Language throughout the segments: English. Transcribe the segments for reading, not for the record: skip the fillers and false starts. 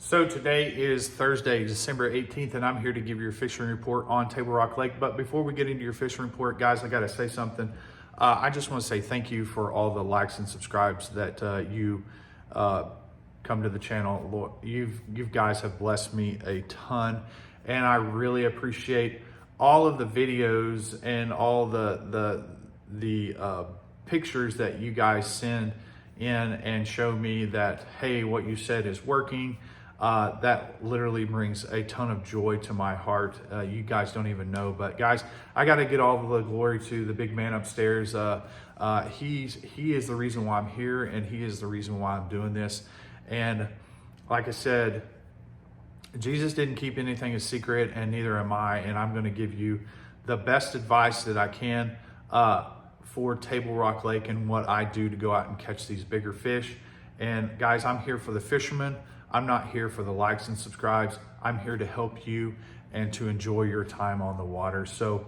So today is Thursday, December 18th, and I'm here to give you your fishing report on Table Rock Lake. But before we get into your fishing report, guys, I gotta say something. I just wanna say thank you for all the likes and subscribes that you come to the channel. Lord, you guys have blessed me a ton, and I really appreciate all of the videos and all the pictures that you guys send in and show me that, hey, what you said is working. That literally brings a ton of joy to my heart. You guys don't even know, but guys, I got to get all the glory to the big man upstairs. He is the reason why I'm here, and he is the reason why I'm doing this. And like I said, Jesus didn't keep anything a secret, and neither am I. And I'm going to give you the best advice that I can for Table Rock Lake and what I do to go out and catch these bigger fish. And guys, I'm here for the fishermen. I'm not here for the likes and subscribes. I'm here to help you and to enjoy your time on the water. So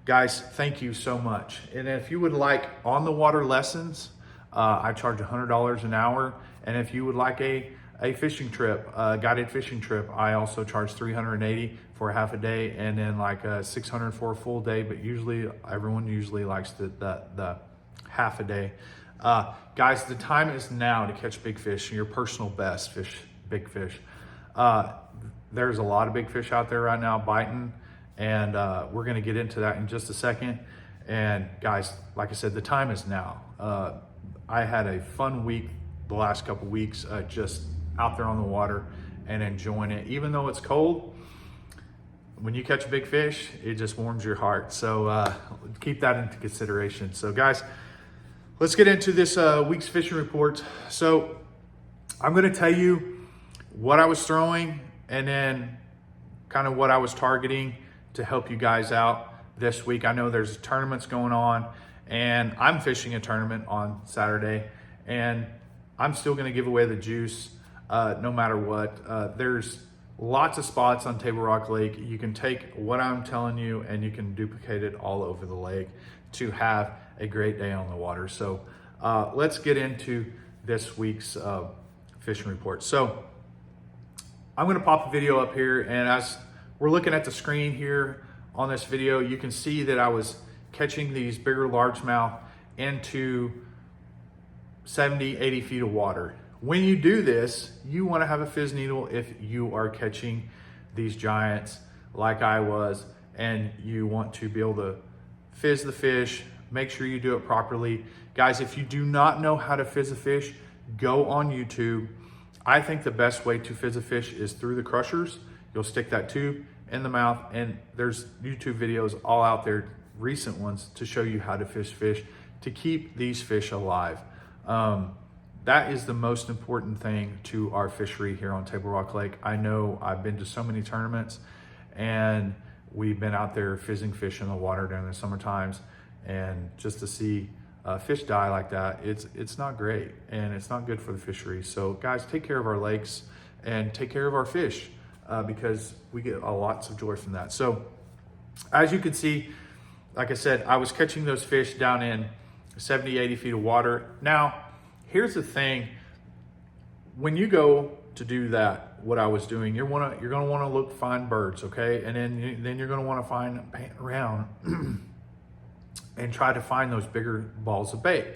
guys, thank you so much. And if you would like on the water lessons, I charge $100 an hour. And if you would like a fishing trip, a guided fishing trip, I also charge $380 for a half a day, and then like $600 for a full day. But usually everyone likes the half a day. Guys, the time is now to catch big fish, your personal best fish. Big fish. There's a lot of big fish out there right now biting, and we're going to get into that in just a second. And guys, like I said, the time is now. I had a fun week the last couple weeks, just out there on the water and enjoying it. Even though it's cold, when you catch a big fish, it just warms your heart. So keep that into consideration. So guys, let's get into this week's fishing report. So I'm going to tell you what I was throwing and then kind of what I was targeting to help you guys out this week. I know there's tournaments going on, and I'm fishing a tournament on Saturday, and I'm still going to give away the juice no matter what. There's lots of spots on Table Rock Lake. You can take what I'm telling you and you can duplicate it all over the lake to have a great day on the water. So let's get into this week's fishing report. So I'm going to pop a video up here, and as we're looking at the screen here on this video, you can see that I was catching these bigger largemouth into 70, 80 feet of water. When you do this, you want to have a fizz needle if you are catching these giants like I was, and you want to be able to fizz the fish. Make sure you do it properly. Guys, if you do not know how to fizz a fish, go on YouTube. I think the best way to fizz a fish is through the crushers. You'll stick that tube in the mouth, and there's YouTube videos all out there, recent ones, to show you how to fish to keep these fish alive. That is the most important thing to our fishery here on Table Rock Lake. I know I've been to so many tournaments, and we've been out there fizzing fish in the water during the summer times, and just to see fish die like that, it's not great, and it's not good for the fishery. So guys, take care of our lakes and take care of our fish because we get lots of joy from that. So as you can see, like I said, I was catching those fish down in 70, 80 feet of water. Now, here's the thing. When you go to do that, what I was doing, you're gonna wanna find birds, okay? And then you're gonna wanna pan around and try to find those bigger balls of bait.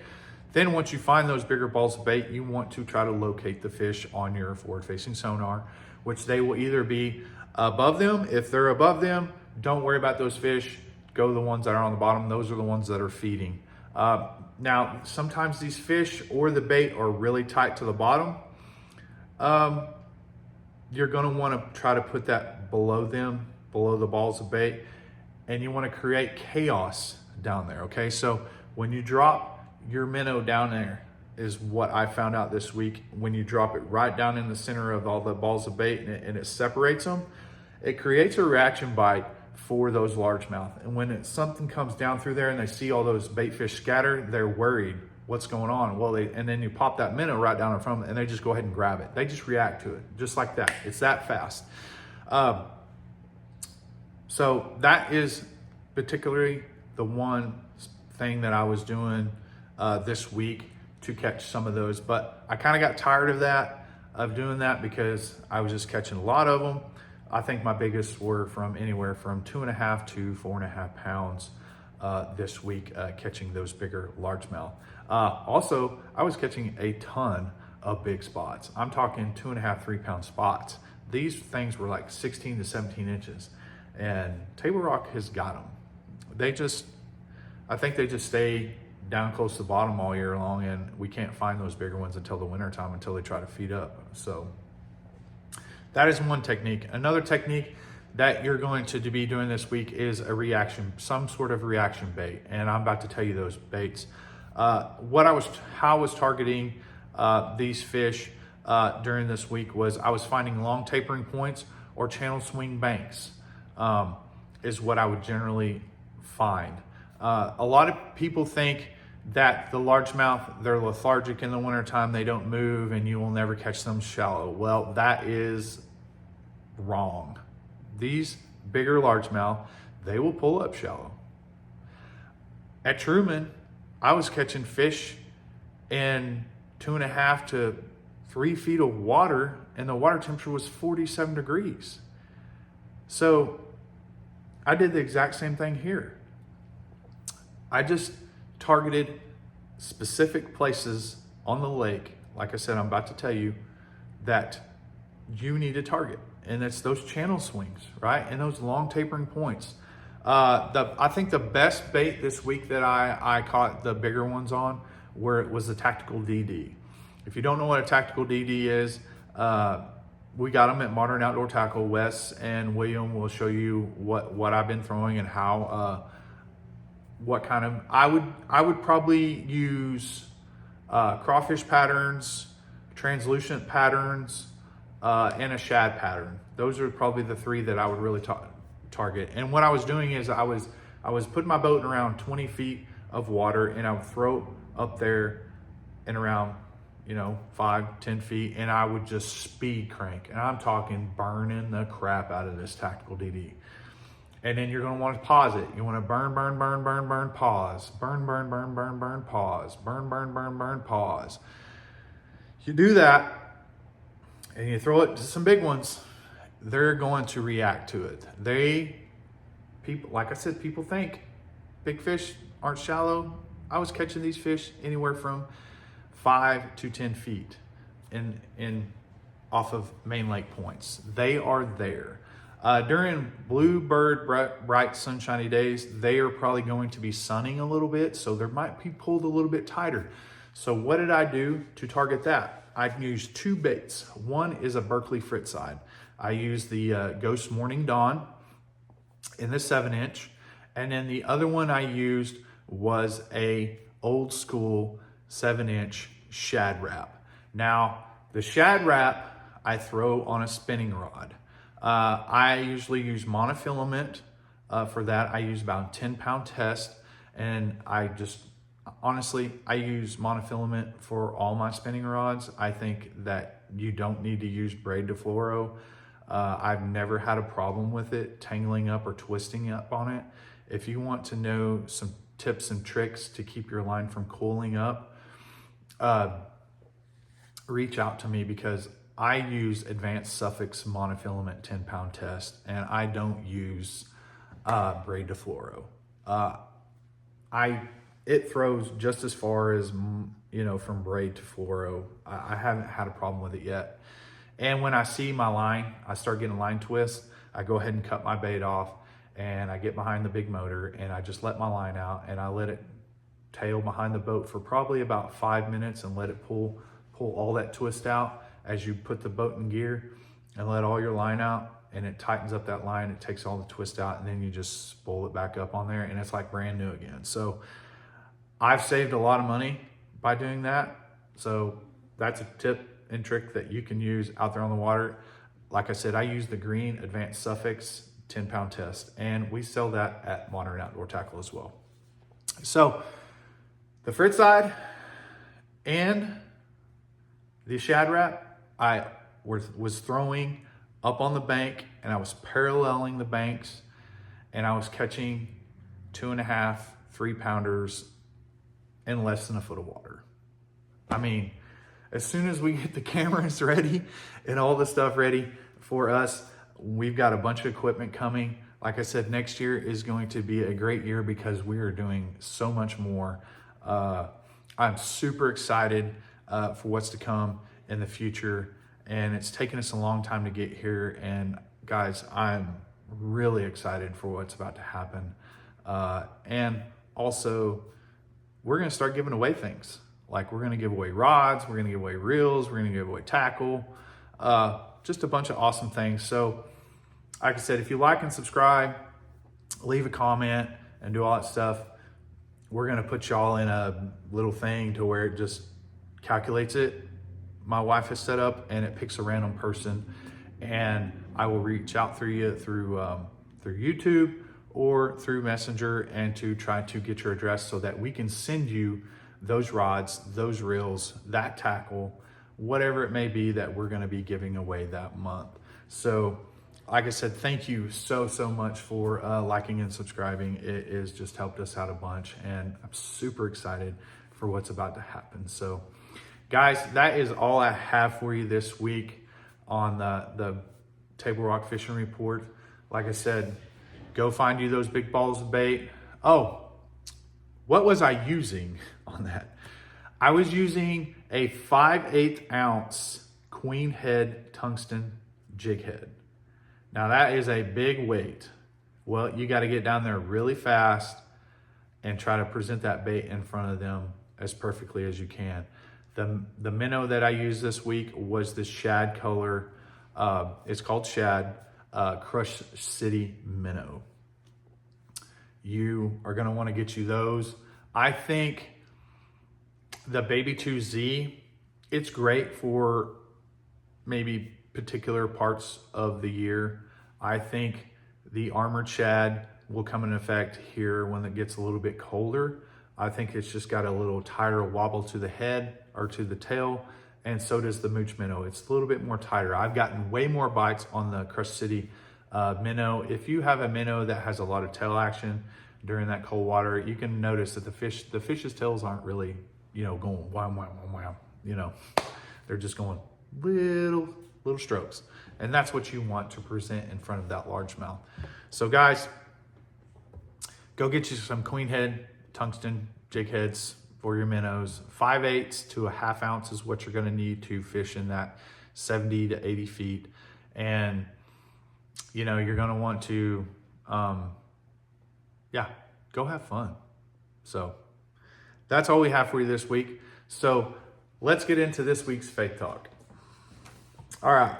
Then once you find those bigger balls of bait, you want to try to locate the fish on your forward-facing sonar, which they will either be above them. If they're above them, don't worry about those fish. Go to the ones that are on the bottom. Those are the ones that are feeding. Now, sometimes these fish or the bait are really tight to the bottom. You're gonna wanna try to put that below them, below the balls of bait, and you wanna create chaos down there, okay? So when you drop your minnow down there, is what I found out this week. When you drop it right down in the center of all the balls of bait and it separates them, it creates a reaction bite for those largemouth. And when something comes down through there and they see all those bait fish scatter, they're worried. What's going on? Well, and then you pop that minnow right down in front of them, and they just go ahead and grab it. They just react to it, just like that. It's that fast. So that is particularly the one thing that I was doing this week to catch some of those, but I kind of got tired of that. of doing that because I was just catching a lot of them. I think my biggest were from anywhere from 2.5 to 4.5 pounds this week, catching those bigger largemouth. Also, I was catching a ton of big spots. I'm talking 2.5, 3 pound spots. These things were like 16 to 17 inches, and Table Rock has got them. I think they just stay down close to the bottom all year long, and we can't find those bigger ones until the winter time, until they try to feed up. So that is one technique. Another technique that you're going to be doing this week is a reaction, some sort of reaction bait. And I'm about to tell you those baits. How I was targeting these fish during this week was I was finding long tapering points or channel swing banks is what I would generally find. A lot of people think that the largemouth, they're lethargic in the wintertime, they don't move, and you will never catch them shallow. Well, that is wrong. These bigger largemouth, they will pull up shallow. At Truman, I was catching fish in 2.5 to 3 feet of water, and the water temperature was 47 degrees. So I did the exact same thing here. I just targeted specific places on the lake, like I said, I'm about to tell you, that you need to target. And it's those channel swings, right? And those long tapering points. I think the best bait this week that I caught the bigger ones on was the tactical DD. If you don't know what a tactical DD is, we got them at Modern Outdoor Tackle. Wes and William will show you what I've been throwing and how, what kind of, I would probably use crawfish patterns, translucent patterns, and a shad pattern. Those are probably the 3 that I would really target. And what I was doing is I was putting my boat in around 20 feet of water, and I would throw up there in around 5, 10 feet, and I would just speed crank. And I'm talking burning the crap out of this tactical DD. And then you're gonna want to pause it. You wanna burn, burn, burn, burn, burn, pause. Burn, burn, burn, burn, burn, pause. Burn, burn, burn, burn, pause. You do that, and you throw it to some big ones, they're going to react to it. People, like I said, people think big fish aren't shallow. I was catching these fish anywhere from 5 to 10 feet in off of main lake points. They are there. During bluebird bright sunshiny days, they are probably going to be sunning a little bit, so they might be pulled a little bit tighter. So what did I do to target that? I used 2 baits. One is a Berkeley Fritz side. I used the Ghost Morning Dawn in the 7-inch, and then the other one I used was a old school 7-inch Shad Rap. Now, the Shad Rap I throw on a spinning rod. I usually use monofilament for that. I use about a 10-pound test, and honestly, I use monofilament for all my spinning rods. I think that you don't need to use braid to fluoro. I've never had a problem with it tangling up or twisting up on it. If you want to know some tips and tricks to keep your line from cooling up, reach out to me, because I use Advanced Suffix monofilament 10-pound test, and I don't use braid to fluoro. It throws just as far as, from braid to fluoro. I haven't had a problem with it yet. And when I see my line, I start getting a line twist, I go ahead and cut my bait off, and I get behind the big motor, and I just let my line out, and I let it tail behind the boat for probably about 5 minutes and let it pull all that twist out as you put the boat in gear, and let all your line out, and it tightens up that line, it takes all the twist out, and then you just spool it back up on there, and it's like brand new again. So I've saved a lot of money by doing that. So that's a tip and trick that you can use out there on the water. Like I said, I use the green Advanced Suffix 10-pound test, and we sell that at Modern Outdoor Tackle as well. So the Fritz side and the Shad Rap, I was throwing up on the bank, and I was paralleling the banks, and I was catching 2.5, 3 pounders in less than a foot of water. I mean, as soon as we get the cameras ready and all the stuff ready for us, we've got a bunch of equipment coming. Like I said, next year is going to be a great year because we are doing so much more. I'm super excited for what's to come in the future, and it's taken us a long time to get here. And guys, I'm really excited for what's about to happen. And also, we're going to start giving away things. Like, we're going to give away rods, we're going to give away reels, we're going to give away tackle, just a bunch of awesome things. So like I said, if you like and subscribe, leave a comment and do all that stuff, we're going to put y'all in a little thing to where it just calculates it. My wife has set up, and it picks a random person, and I will reach out through you through YouTube or through Messenger, and to try to get your address so that we can send you those rods, those reels, that tackle, whatever it may be that we're going to be giving away that month. So like I said, thank you so much for liking and subscribing. It has just helped us out a bunch, and I'm super excited for what's about to happen. So guys, that is all I have for you this week on the Table Rock Fishing Report. Like I said, go find you those big balls of bait. Oh, what was I using on that? I was using a 5/8 ounce queen head tungsten jig head. Now that is a big weight. Well, you got to get down there really fast and try to present that bait in front of them as perfectly as you can. The minnow that I used this week was this shad color. It's called Shad Crushcity minnow. You are going to want to get you those. I think the Baby 2Z, it's great for maybe particular parts of the year. I think the armored shad will come in effect here when it gets a little bit colder. I think it's just got a little tighter wobble to the head or to the tail, and so does the mooch minnow. It's a little bit more tighter. I've gotten way more bites on the Crushcity minnow. If you have a minnow that has a lot of tail action during that cold water, you can notice that the fish's tails aren't really, going wham, wham, wham, wham, they're just going little strokes. And that's what you want to present in front of that largemouth. So guys, go get you some queen head tungsten jig heads for your minnows. 5/8 to a ½ ounce is what you're going to need to fish in that 70 to 80 feet. And you're going to want to go have fun. So that's all we have for you this week. So let's get into this week's Faith Talk. All right.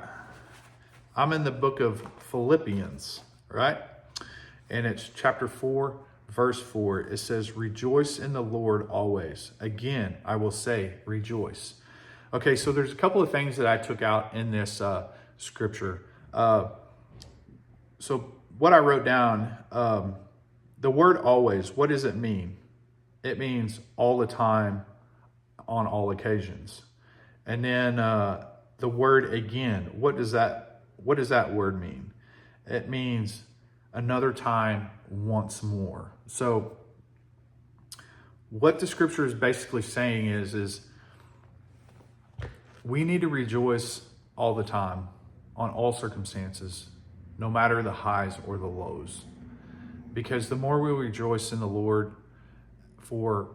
I'm in the book of Philippians, right? And it's chapter 4, verse 4. It says, "Rejoice in the Lord always. Again, I will say, rejoice." Okay, so there's a couple of things that I took out in this scripture. So what I wrote down, the word always, what does it mean? It means all the time, on all occasions. And then the word again, what does that word mean? It means another time, once more. So what the scripture is basically saying is we need to rejoice all the time, on all circumstances, no matter the highs or the lows. Because the more we rejoice in the Lord for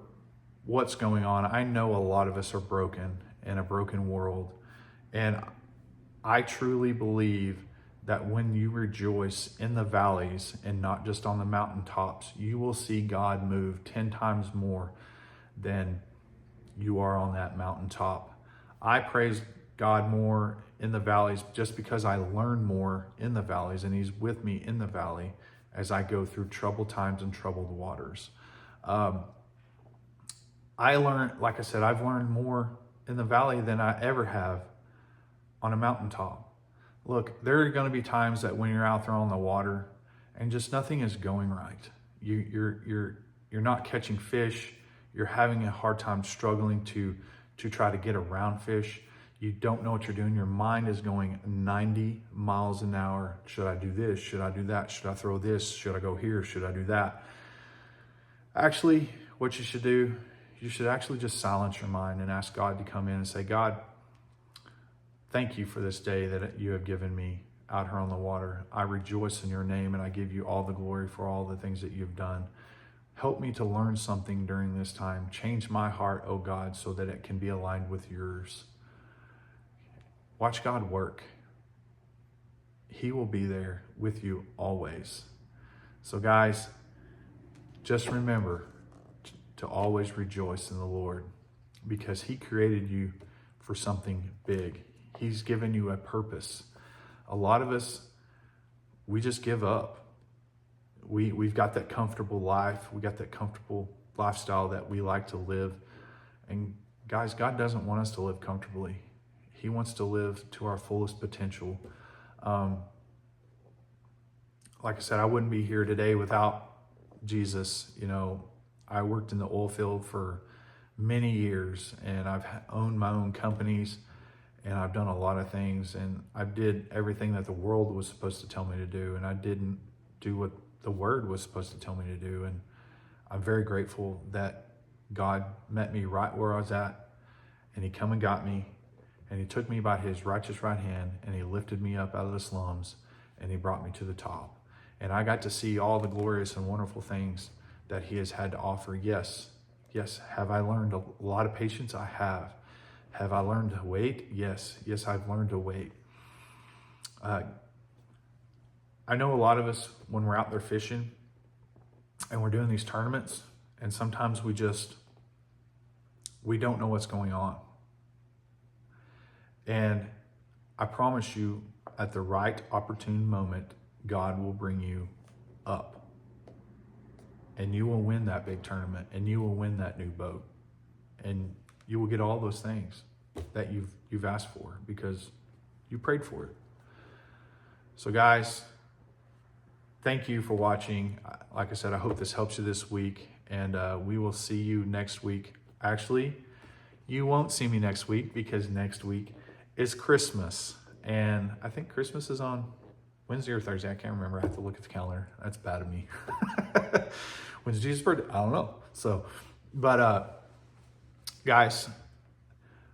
what's going on, I know a lot of us are broken in a broken world. And I truly believe that when you rejoice in the valleys and not just on the mountaintops, you will see God move 10 times more than you are on that mountaintop. I praise God more in the valleys just because I learn more in the valleys, and He's with me in the valley as I go through troubled times and troubled waters. I learned, like I said, I've learned more in the valley than I ever have on a mountaintop. Look, there are going to be times that when you're out there on the water and just nothing is going right. You're not catching fish. You're having a hard time struggling to try to get around fish. You don't know what you're doing. Your mind is going 90 miles an hour. Should I do this? Should I do that? Should I throw this? Should I go here? Should I do that? Actually, what you should do, you should actually just silence your mind and ask God to come in and say, God, Thank you for this day that you have given me out here on the water. I rejoice in your name, and I give you all the glory for all the things that you've done. Help me to learn something during this time. Change my heart, oh God, so that it can be aligned with yours. Watch God work. He will be there with you always. So guys, just remember to always rejoice in the Lord, because he created you for something big. He's given you a purpose. A lot of us, we just give up. We've got that comfortable life. We got that comfortable lifestyle that we like to live. And guys, God doesn't want us to live comfortably. He wants to live to our fullest potential. Like I said, I wouldn't be here today without Jesus. You know, I worked in the oil field for many years, and I've owned my own companies, and I've done a lot of things, and I did everything that the world was supposed to tell me to do, and I didn't do what the word was supposed to tell me to do. And I'm very grateful that God met me right where I was at, and he come and got me, and he took me by his righteous right hand, and he lifted me up out of the slums, and he brought me to the top. And I got to see all the glorious and wonderful things that he has had to offer. Yes, have I learned a lot of patience? I have. Have I learned to wait? Yes, I've learned to wait. I know a lot of us, when we're out there fishing and we're doing these tournaments, and sometimes we don't know what's going on. And I promise you, at the right opportune moment, God will bring you up. And you will win that big tournament, and you will win that new boat. And you will get all those things that you've asked for because you prayed for it. So guys, thank you for watching. Like I said, I hope this helps you this week, and we will see you next week. Actually, you won't see me next week because next week is Christmas. And I think Christmas is on Wednesday or Thursday. I can't remember. I have to look at the calendar. That's bad of me. When's Jesus' birthday? I don't know. So, but guys,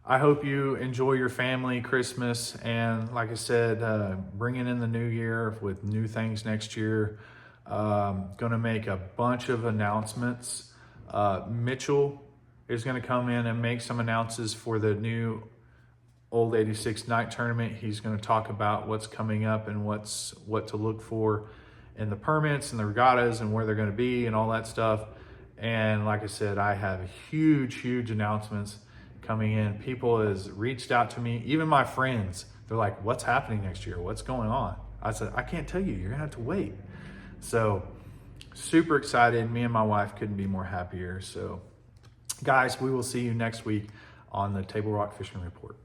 I hope you enjoy your family Christmas. And like I said, bringing in the new year with new things next year. Going to make a bunch of announcements. Mitchell is going to come in and make some announcements for the new Old 86 night tournament. He's going to talk about what's coming up and what to look for in the permits and the regattas and where they're going to be and all that stuff. And like I said, I have huge announcements coming in. People has reached out to me, even my friends. They're like, what's happening next year? What's going on? I said, I can't tell you. You're going to have to wait. So super excited. Me and my wife couldn't be more happier. So guys, we will see you next week on the Table Rock Fishing Report.